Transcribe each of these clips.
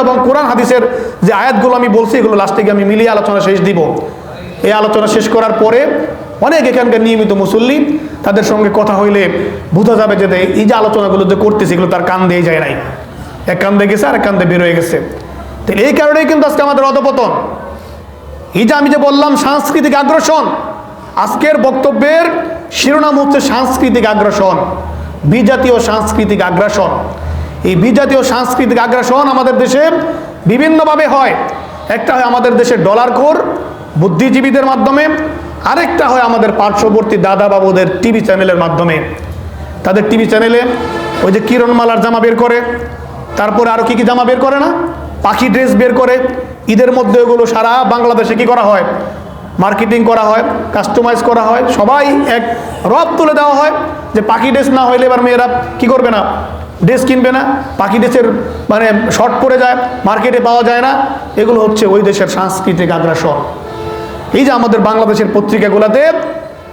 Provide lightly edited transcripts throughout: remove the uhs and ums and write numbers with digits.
এবং কোরআন হাদিসের যে আয়াতগুলো আমি বলছি এগুলো লাস্টে গিয়ে আমি মিলিয়ে আলোচনা শেষ দিব। এই আলোচনা শেষ করার পরে অনেক এখানকার নিয়মিত মুসল্লি তাদের সঙ্গে কথা হইলে বোঝা যাবে যে এই যে আলোচনাগুলো যে করতেছে এগুলো তার কান দিয়ে যায় নাই, এক কান দিয়ে গেছে আর এক কান দিয়ে বের হয়ে গেছে। তো এই কারণেই কিন্তু আজকে আমাদের অধপতন। এই যে আমি যে বললাম সাংস্কৃতিক আগ্রাসন, আজকের বক্তব্যের শিরোনাম হচ্ছে সাংস্কৃতিক আগ্রাসন, বিজাতীয় সাংস্কৃতিক আগ্রাসন। এই বিজাতীয় সাংস্কৃতিক আগ্রাসন আমাদের দেশে বিভিন্নভাবে হয়। একটা হয় আমাদের দেশের ডলারখোর বুদ্ধিজীবীদের মাধ্যমে, আরেকটা হয় আমাদের পার্শ্ববর্তী দাদা বাবুদের টিভি চ্যানেলের মাধ্যমে। তাদের টিভি চ্যানেলে ওই যে কিরণমালার জামা বের করে, তারপরে আরও কি জামা বের করে না, পাখি ড্রেস বের করে। ঈদের মধ্যে ওগুলো সারা বাংলাদেশে কি করা হয়, মার্কেটিং করা হয়, কাস্টমাইজ করা হয়, সবাই এক রব তুলে দেওয়া হয় যে পাখি ড্রেস না হইলে এবার মেয়েরা কি করবে না, ড্রেস কিনবে না, পাখি ড্রেসের মানে শর্ট পরে যায়, মার্কেটে পাওয়া যায় না। এগুলো হচ্ছে ওই দেশের সাংস্কৃতিক আগ্রাসন। এই যে আমাদের বাংলাদেশের পত্রিকাগুলোতে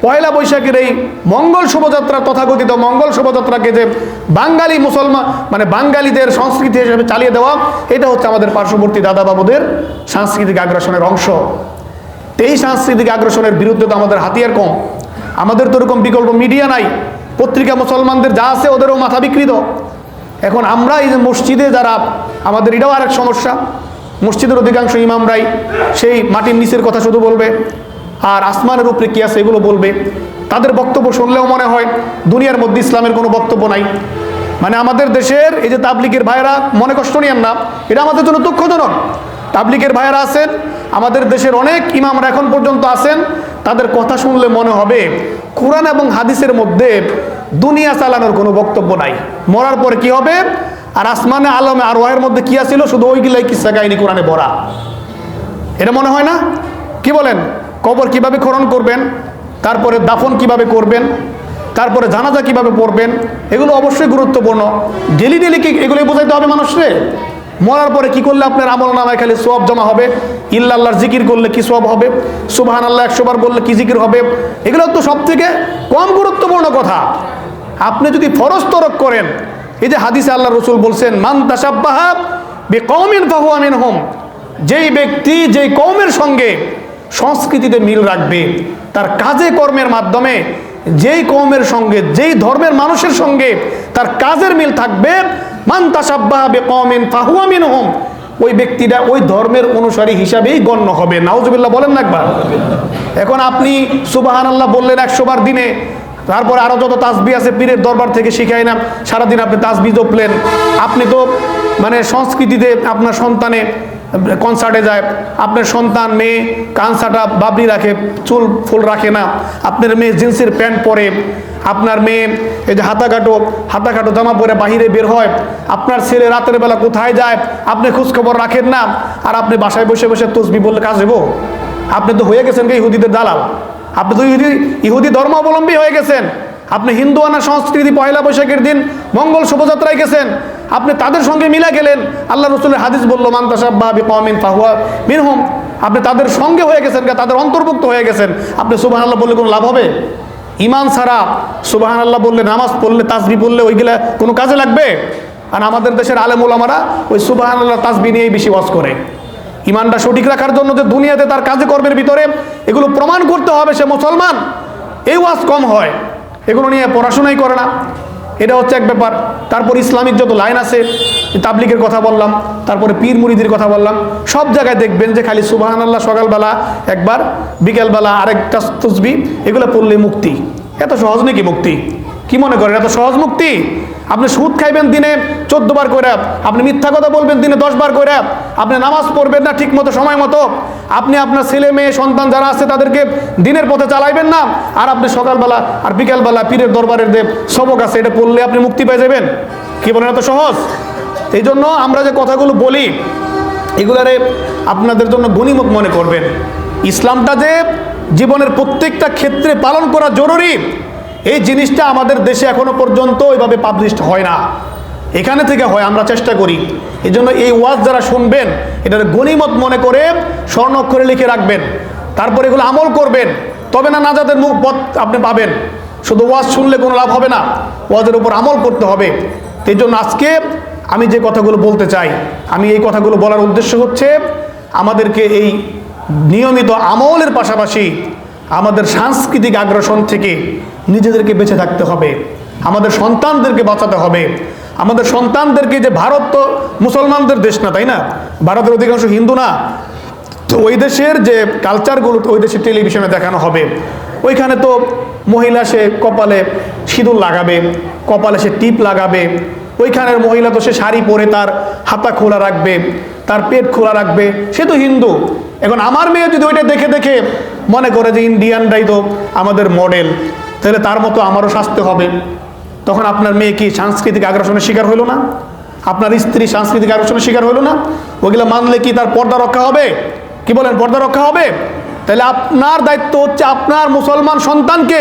পয়লা বৈশাখের এই মঙ্গল শোভাযাত্রা, তথাকথিত মঙ্গল শোভাযাত্রাকে যে বাঙালি মুসলমান মানে বাঙালিদের সংস্কৃতি হিসেবে চালিয়ে দেওয়া, এটা হচ্ছে আমাদের পার্শ্ববর্তী দাদা বাবুদের সাংস্কৃতিক আগ্রাসনের অংশ। এই সাংস্কৃতিক আগ্রাসনের বিরুদ্ধে তো আমাদের হাতিয়ার কম, আমাদের তো এরকম বিকল্প মিডিয়া নাই। পত্রিকা মুসলমানদের যা আছে ওদেরও মাথা বিকৃত। এখন আমরা এই যে মসজিদে যারা, আমাদের এটাও আরেক সমস্যা, মসজিদের অধিকাংশ ইমামরাই সেই মাটির নিচের কথা শুধু বলবে আর আসমানের উপরে কি আছে এগুলো বলবে। তাদের বক্তব্য শুনলেও মনে হয় দুনিয়ার মধ্যে ইসলামের কোনো বক্তব্য নাই। মানে আমাদের দেশের এই যে তাবলিগের ভাইয়েরা, মনে কষ্ট নিয়েন না, এটা আমাদের জন্য দুঃখজনক। তাবলিগের ভাইয়েরা আছেন, আমাদের দেশের অনেক ইমামরা এখন পর্যন্ত আছেন, তাদের কথা শুনলে মনে হবে কোরআন এবং হাদিসের মধ্যে দুনিয়া চালানোর কোনো বক্তব্য নাই। মরার পরে কি হবে, আর আসমানে আলমে আর ওয়াহের মধ্যে কি আছিল, শুধু ওইগুলাই কিসসা কাহিনী কোরআনে ভরা। এটা মনে হয় না? কি বলেন? কবর কিভাবে খনন করবেন, তারপরে দাফন কিভাবে করবেন, তারপরে জানাজা কিভাবে পড়বেন, এগুলো অবশ্যই গুরুত্বপূর্ণ। ডেলি ডেলি কি এগুলোই বোঝাইতে হবে মানুষরে? মরার পরে কি করলে আপনার আমল নামায় খালি সোয়াব জমা হবে, ইল্লাল্লাহর জিকির করলে কি সোয়াব হবে, সুবহানাল্লাহ 100 বার বললে কি জিকির হবে, এগুলো তো সব থেকে কম গুরুত্বপূর্ণ কথা। আপনি যদি ফরজ তরক করেন, এই যে হাদিসে আল্লাহ রসুল বলছেন মান তাশাব্বাহা বিকওমিন ফাহুয়া মিনহুম, যেই ব্যক্তি যেই কওমের সঙ্গে সংস্কৃতিতে মিল রাখবে, তার কাজে কর্মের মাধ্যমে যেই কওমের সঙ্গে, যেই ধর্মের মানুষের সঙ্গে তার কাজের মিল থাকবে, মান তাশাব্বাহা বিকওমিন ফাহুয়া মিনহুম, ওই ব্যক্তিটা ওই ধর্মের অনুসারী হিসাবেই গণ্য হবে। নাউজুবিল্লাহ বলেন না একবার। এখন আপনি সুবহানাল্লাহ বললেন 100 বার দিনে, তারপরে আরো যত তাসবিহ আছে পীরের দরবার থেকে শিখাই না, সারাদিন আপনি তাসবিহ জপলেন। আপনি তো মানে সংস্কৃতিতে আপনার সন্তানে কনসার্টে যায়, আপনার সন্তান মেয়ে কানসাটা বাবরি রাখে, চুল ফুল রাখে না, আপনার মেয়ে জিন্সের প্যান্ট পরে, আপনার মেয়ে এই যে হাতাকাটো জামা পরে বাহিরে বের হয়, আপনার ছেলে রাতের বেলা কোথায় যায় আপনি খোঁজখবর রাখেন না, আর আপনি বাসায় বসে বসে তসবিহ বললে কাজ হবো? আপনি তো হয়ে গেছেন কি ইহুদিদের দালাল, আপনি তো ইহুদি ধর্মাবলম্বী হয়ে গেছেন। আপনি হিন্দুয়ানা সংস্কৃতি পয়লা বৈশাখের দিন মঙ্গল শোভাযাত্রায় গেছেন, আপনি তাদের সঙ্গে মিলে গেলেন। আল্লাহ রসুলের হাদিস বলল মান তাশাব্বাহা বিকওমিন ফাহুয়া মিনহুম, আপনি তাদের সঙ্গে হয়ে গেছেন, তাদের অন্তর্ভুক্ত হয়ে গেছেন। আপনি সুবহানাল্লাহ বললে কোনো লাভ হবে? ইমান ছাড়া সুবহানাল্লাহ বললে, নামাজ পড়লে, তাসবিহ পড়লে ওইগুলা কোনো কাজে লাগবে? আর আমাদের দেশের আলেম ওলামারা ওই সুবহানাল্লাহ তাসবিহ নিয়েই বেশি ওয়াজ করে। ইমানটা সঠিক রাখার জন্য যে দুনিয়াতে তার কাজে কর্মের ভিতরে এগুলো প্রমাণ করতে হবে সে মুসলমান, এই ওয়াজ কম হয়, এগুলো নিয়ে পড়াশোনাই করে না। এটা হচ্ছে এক ব্যাপার। তারপর ইসলামিক যত লাইন আছে, তাবলিগের কথা বললাম, তারপরে পীর মুরিদির কথা বললাম, সব জায়গায় দেখবেন যে খালি সুবহানাল্লাহ সকালবেলা একবার, বিকেলবেলা আরেকটা তাসবিহ, এগুলো পড়লে মুক্তি। এত সহজ নাকি মুক্তি? কি মনে করেন এত সহজ মুক্তি? আপনি সুদ খাইবেন দিনে 14 বার করে, আপনি মিথ্যা কথা বলবেন দিনে 10 বার করে, আপনি নামাজ পড়বেন না ঠিক মতো সময় মতো, আপনি আপনার ছেলে মেয়ে সন্তান যারা আছে তাদেরকে দিনের পথে চালাইবেন না, আর আপনি সকালবেলা আর বিকালবেলা পীরের দরবারের যে সবক আছে এটা পড়লে আপনি মুক্তি পেয়ে যাবেন। কি বলেন এত সহজ? এই জন্য আমরা যে কথাগুলো বলি এগুলারে আপনাদের জন্য গনিমত মনে করবেন। ইসলামটা যে জীবনের প্রত্যেকটা ক্ষেত্রে পালন করা জরুরি, এই জিনিসটা আমাদের দেশে এখনো পর্যন্ত ওইভাবে পাবলিশড হয় না। এখানে থেকে হয়, আমরা চেষ্টা করি। এই জন্য এই ওয়াজ যারা শুনবেন এটার গনিমত মনে করে স্বর্ণ অক্ষরে লিখে রাখবেন, তারপর এগুলো আমল করবেন, তবে না নাজাতের মুখ পথ আপনি পাবেন। শুধু ওয়াজ শুনলে কোনো লাভ হবে না, ওয়াজের উপর আমল করতে হবে। এই জন্য আজকে আমি যে কথাগুলো বলতে চাই, আমি এই কথাগুলো বলার উদ্দেশ্য হচ্ছে আমাদেরকে এই নিয়মিত আমলের পাশাপাশি আমাদের সাংস্কৃতিক আগ্রাসন থেকে নিজেদেরকে বেঁচে থাকতে হবে, আমাদের সন্তানদেরকে বাঁচাতে হবে। আমাদের সন্তানদেরকে, যে ভারত তো মুসলমানদের দেশ না, তাই না? ভারতের অধিকাংশ হিন্দু না, তো ওই দেশের যে কালচারগুলো ওই দেশের টেলিভিশনে দেখানো হবে, ওইখানে তো মহিলা সে কপালে সিঁদুর লাগাবে, কপালে সে টিপ লাগাবে, ওইখানের মহিলা তো সে শাড়ি পরে তার হাতা খোলা রাখবে, তার পেট খোলা রাখবে, সে তো হিন্দু। এখন আমার মেয়ে যদি ওইটা দেখে দেখে মনে করে যে ইন্ডিয়ানরাই তো আমাদের মডেল, তাহলে তার মতো আমারও শাস্তি হবে। তখন আপনার মেয়ে কি সাংস্কৃতিক আগ্রাসনের শিকার হইল না? আপনার স্ত্রী সাংস্কৃতিক আগ্রাসনের শিকার হইল না? ওইগুলো মানলে কি তার পর্দা রক্ষা হবে? কি বলেন, পর্দা রক্ষা হবে? তাহলে আপনার দায়িত্ব হচ্ছে আপনার মুসলমান সন্তানকে,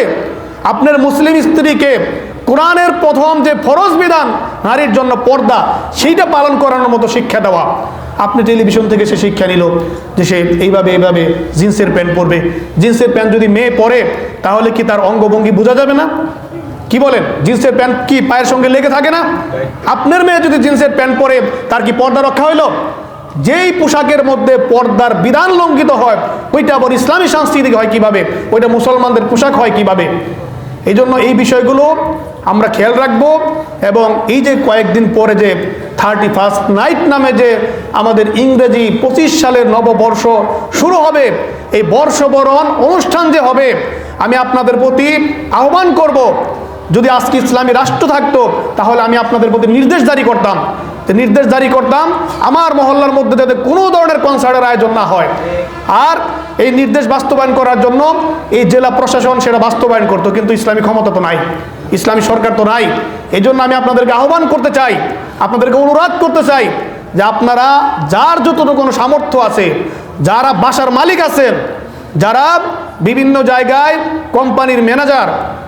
আপনার মুসলিম স্ত্রীকে কোরআনের প্রথম যে ফরজ বিধান নারীর জন্য পর্দা, সেইটা পালন করানোর মতো শিক্ষা দেওয়া। আপনি টেলিভিশন থেকে সে শিক্ষা নিল যে সে এইভাবে জিন্সের প্যান্ট পরবে। জিন্সের প্যান্ট যদি মেয়ে পরে তাহলে কি তার অঙ্গভঙ্গি বোঝা যাবে না? কি বলেন, জিন্সের প্যান্ট কি পায়ের সঙ্গে লেগে থাকে না? আপনার মেয়ে যদি জিন্সের প্যান্ট পরে তার কি পর্দা রক্ষা হইল? যেই পোশাকের মধ্যে পর্দার বিধান লঙ্ঘিত হয় ওইটা আবার ইসলামী সংস্কৃতি হয় কিভাবে? ওইটা মুসলমানদের পোশাক হয় কিভাবে? এই জন্য এই বিষয়গুলো আমরা খেয়াল রাখবো। এবং এই যে কয়েকদিন পরে যে 31st নাইট নামে যে আমাদের ইংরেজি 25 সালের নববর্ষ শুরু হবে, এই বর্ষবরণ অনুষ্ঠান যে হবে, আমি আপনাদের প্রতি আহ্বান করব, যদি আজকে ইসলামী রাষ্ট্র থাকতো তাহলে আমি আপনাদের প্রতি নির্দেশ জারি করতাম আমার মহল্লার মধ্যে যাতে কোনো ধরনের কনসার্টের আয়োজন না হয়। আর এই নির্দেশ বাস্তবায়ন করার জন্য এই জেলা প্রশাসন সেটা বাস্তবায়ন করতো, কিন্তু ইসলামী ক্ষমতা তো নাই, ইসলামী সরকার তো নাই। এই জন্য আমি আপনাদেরকে আহ্বান করতে চাই, আপনাদেরকে অনুরোধ করতে চাই যে আপনারা যার যতটুকু সামর্থ্য আছে, যারা বাসার মালিক আছেন, যারা বিভিন্ন জায়গায় কোম্পানির ম্যানেজার,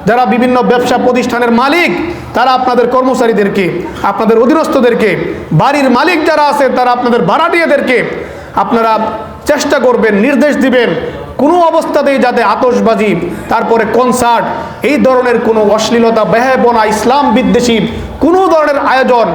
যারা বিভিন্ন ব্যবসা প্রতিষ্ঠানের মালিক, তারা আপনাদের কর্মচারীদেরকে, আপনাদের অধীনস্থদেরকে, বাড়ির মালিক যারা আছে তারা আপনাদের ভাড়াটিয়াদেরকে আপনারা চেষ্টা করবেন, নির্দেশ দিবেন কোনো অবস্থাতেই যাতে আতশবাজি, তারপরে কনসার্ট, এই ধরনের কোনো অশ্লীলতা, বেহায়াপনা, ইসলাম বিদ্বেষী কোনো ধরনের আয়োজন